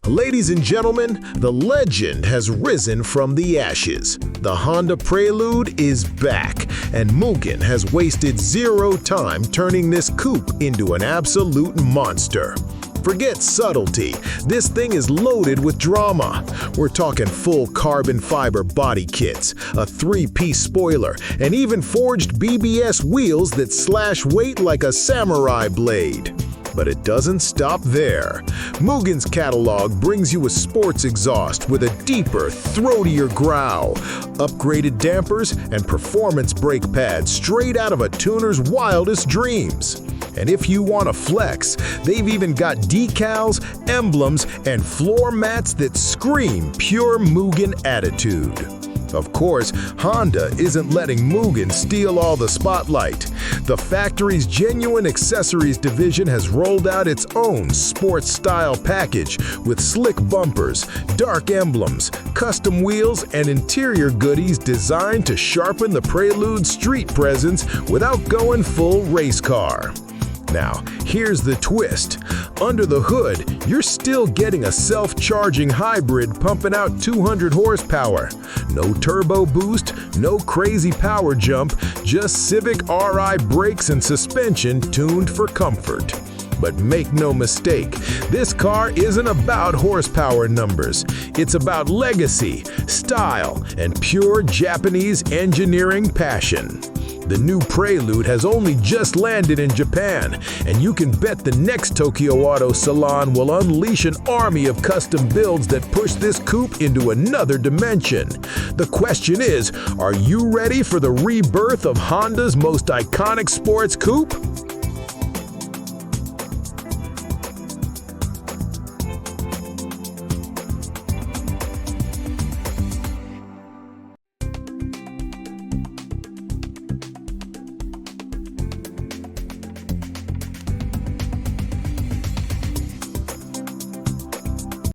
Ladies and gentlemen, the legend has risen from the ashes. The Honda Prelude is back, and Mugen has wasted zero time turning this coupe into an absolute monster. Forget subtlety, this thing is loaded with drama. We're talking full carbon fiber body kits, a 3-piece spoiler, and even forged BBS wheels that slash weight like a samurai blade. But it doesn't stop there. Mugen's catalog brings you a sports exhaust with a deeper, throatier growl, upgraded dampers, and performance brake pads straight out of a tuner's wildest dreams. And if you want to flex, they've even got decals, emblems, and floor mats that scream pure Mugen attitude. Of course, Honda isn't letting Mugen steal all the spotlight. The factory's genuine accessories division has rolled out its own sports style package with slick bumpers, dark emblems, custom wheels, and interior goodies designed to sharpen the Prelude's street presence without going full race car. Now, here's the twist. Under the hood, you're still getting a self-charging hybrid pumping out 200 horsepower. No turbo boost, no crazy power jump, just Civic RI brakes and suspension tuned for comfort. But make no mistake, this car isn't about horsepower numbers. It's about legacy, style, and pure Japanese engineering passion. The new Prelude has only just landed in Japan, and you can bet the next Tokyo Auto Salon will unleash an army of custom builds that push this coupe into another dimension. The question is, are you ready for the rebirth of Honda's most iconic sports coupe?